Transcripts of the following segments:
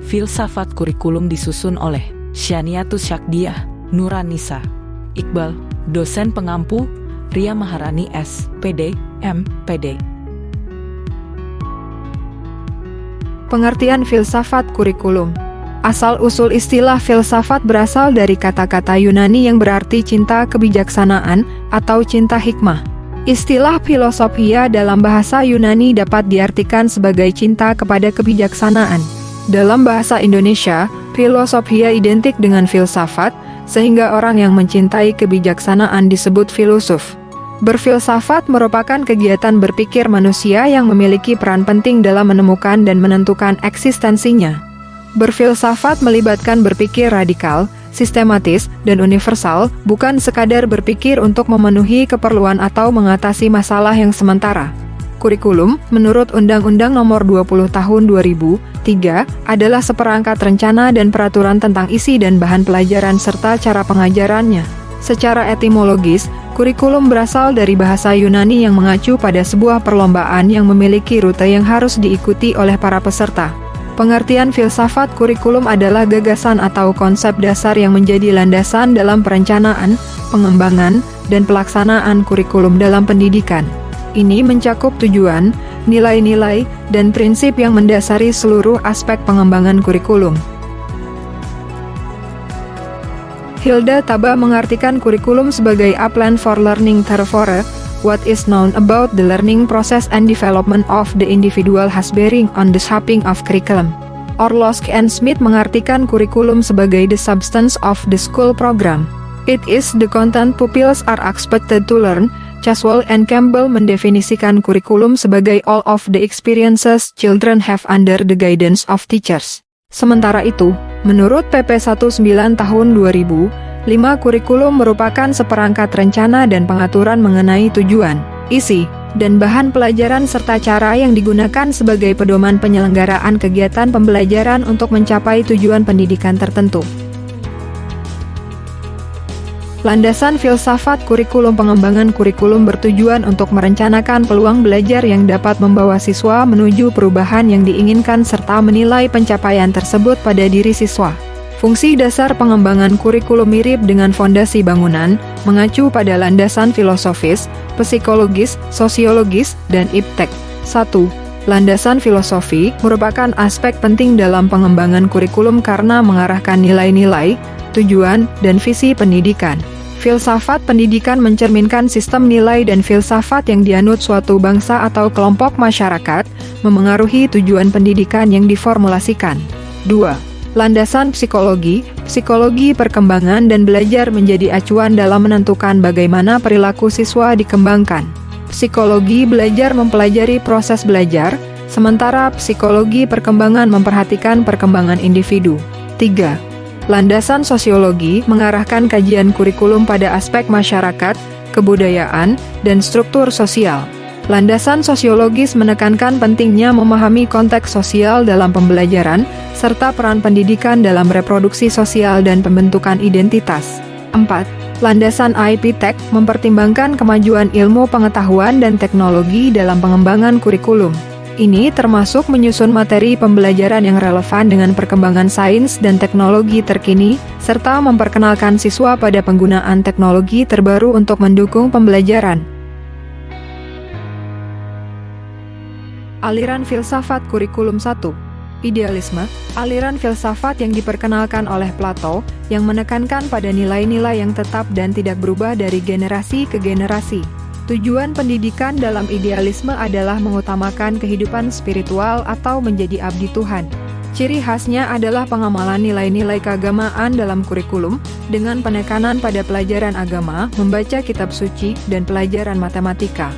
Filsafat kurikulum disusun oleh Syaniatus Syakdiah, Nuranisa, Iqbal, dosen pengampu, Ria Maharani S.Pd, M.Pd. Pengertian filsafat kurikulum. Asal-usul istilah filsafat berasal dari kata-kata Yunani yang berarti cinta kebijaksanaan atau cinta hikmah. Istilah filosofia dalam bahasa Yunani dapat diartikan sebagai cinta kepada kebijaksanaan. Dalam bahasa Indonesia, filosofia identik dengan filsafat, sehingga orang yang mencintai kebijaksanaan disebut filosof. Berfilsafat merupakan kegiatan berpikir manusia yang memiliki peran penting dalam menemukan dan menentukan eksistensinya. Berfilsafat melibatkan berpikir radikal, sistematis, dan universal, bukan sekadar berpikir untuk memenuhi keperluan atau mengatasi masalah yang sementara. Kurikulum, menurut Undang-Undang Nomor 20 Tahun 2003, adalah seperangkat rencana dan peraturan tentang isi dan bahan pelajaran serta cara pengajarannya. Secara etimologis, kurikulum berasal dari bahasa Yunani yang mengacu pada sebuah perlombaan yang memiliki rute yang harus diikuti oleh para peserta. Pengertian filsafat kurikulum adalah gagasan atau konsep dasar yang menjadi landasan dalam perencanaan, pengembangan, dan pelaksanaan kurikulum dalam pendidikan. Ini mencakup tujuan, nilai-nilai, dan prinsip yang mendasari seluruh aspek pengembangan kurikulum. Hilda Taba mengartikan kurikulum sebagai a plan for learning. Therefore, what is known about the learning process and development of the individual has bearing on the shaping of curriculum. Orlowski and Smith mengartikan kurikulum sebagai the substance of the school program. It is the content pupils are expected to learn. Caswell and Campbell mendefinisikan kurikulum sebagai all of the experiences children have under the guidance of teachers. Sementara itu, menurut PP 19 tahun 2005, kurikulum merupakan seperangkat rencana dan pengaturan mengenai tujuan, isi, dan bahan pelajaran serta cara yang digunakan sebagai pedoman penyelenggaraan kegiatan pembelajaran untuk mencapai tujuan pendidikan tertentu. Landasan filsafat kurikulum. Pengembangan kurikulum bertujuan untuk merencanakan peluang belajar yang dapat membawa siswa menuju perubahan yang diinginkan serta menilai pencapaian tersebut pada diri siswa. Fungsi dasar pengembangan kurikulum mirip dengan fondasi bangunan, mengacu pada landasan filosofis, psikologis, sosiologis, dan iptek. 1. Landasan filosofi merupakan aspek penting dalam pengembangan kurikulum karena mengarahkan nilai-nilai, tujuan, dan visi pendidikan. Filsafat pendidikan mencerminkan sistem nilai dan filsafat yang dianut suatu bangsa atau kelompok masyarakat, memengaruhi tujuan pendidikan yang diformulasikan. 2. Landasan psikologi. Psikologi perkembangan dan belajar menjadi acuan dalam menentukan bagaimana perilaku siswa dikembangkan. Psikologi belajar mempelajari proses belajar, sementara psikologi perkembangan memperhatikan perkembangan individu. 3. Landasan sosiologi mengarahkan kajian kurikulum pada aspek masyarakat, kebudayaan, dan struktur sosial. Landasan sosiologis menekankan pentingnya memahami konteks sosial dalam pembelajaran, serta peran pendidikan dalam reproduksi sosial dan pembentukan identitas. 4. Landasan iptek mempertimbangkan kemajuan ilmu pengetahuan dan teknologi dalam pengembangan kurikulum. Ini termasuk menyusun materi pembelajaran yang relevan dengan perkembangan sains dan teknologi terkini, serta memperkenalkan siswa pada penggunaan teknologi terbaru untuk mendukung pembelajaran. Aliran filsafat kurikulum 1. Idealisme, aliran filsafat yang diperkenalkan oleh Plato, yang menekankan pada nilai-nilai yang tetap dan tidak berubah dari generasi ke generasi. Tujuan pendidikan dalam idealisme adalah mengutamakan kehidupan spiritual atau menjadi abdi Tuhan. Ciri khasnya adalah pengamalan nilai-nilai keagamaan dalam kurikulum, dengan penekanan pada pelajaran agama, membaca kitab suci, dan pelajaran matematika.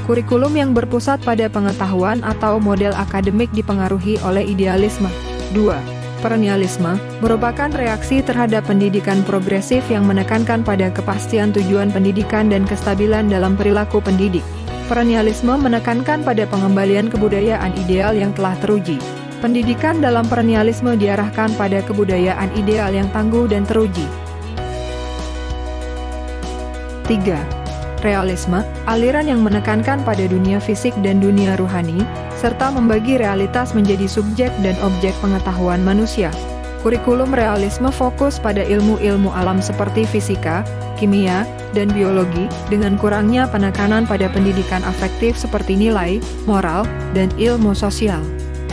Kurikulum yang berpusat pada pengetahuan atau model akademik dipengaruhi oleh idealisme. 2. Perennialisme merupakan reaksi terhadap pendidikan progresif yang menekankan pada kepastian tujuan pendidikan dan kestabilan dalam perilaku pendidik. Perennialisme menekankan pada pengembalian kebudayaan ideal yang telah teruji. Pendidikan dalam perennialisme diarahkan pada kebudayaan ideal yang tangguh dan teruji. 3. Realisme, aliran yang menekankan pada dunia fisik dan dunia ruhani, serta membagi realitas menjadi subjek dan objek pengetahuan manusia. Kurikulum realisme fokus pada ilmu-ilmu alam seperti fisika, kimia, dan biologi, dengan kurangnya penekanan pada pendidikan afektif seperti nilai, moral, dan ilmu sosial.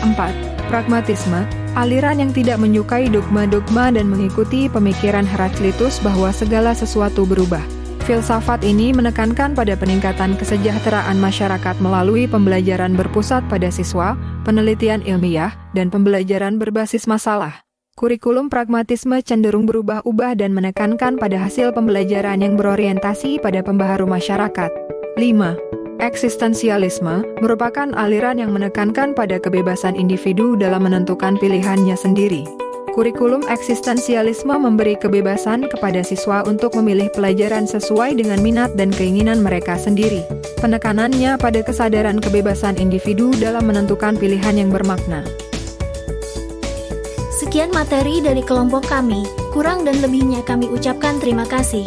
4. Pragmatisme, aliran yang tidak menyukai dogma-dogma dan mengikuti pemikiran Heraklitus bahwa segala sesuatu berubah. Filsafat ini menekankan pada peningkatan kesejahteraan masyarakat melalui pembelajaran berpusat pada siswa, penelitian ilmiah, dan pembelajaran berbasis masalah. Kurikulum pragmatisme cenderung berubah-ubah dan menekankan pada hasil pembelajaran yang berorientasi pada pembaharu masyarakat. 5. Eksistensialisme merupakan aliran yang menekankan pada kebebasan individu dalam menentukan pilihannya sendiri. Kurikulum eksistensialisme memberi kebebasan kepada siswa untuk memilih pelajaran sesuai dengan minat dan keinginan mereka sendiri. Penekanannya pada kesadaran kebebasan individu dalam menentukan pilihan yang bermakna. Sekian materi dari kelompok kami, kurang dan lebihnya kami ucapkan terima kasih.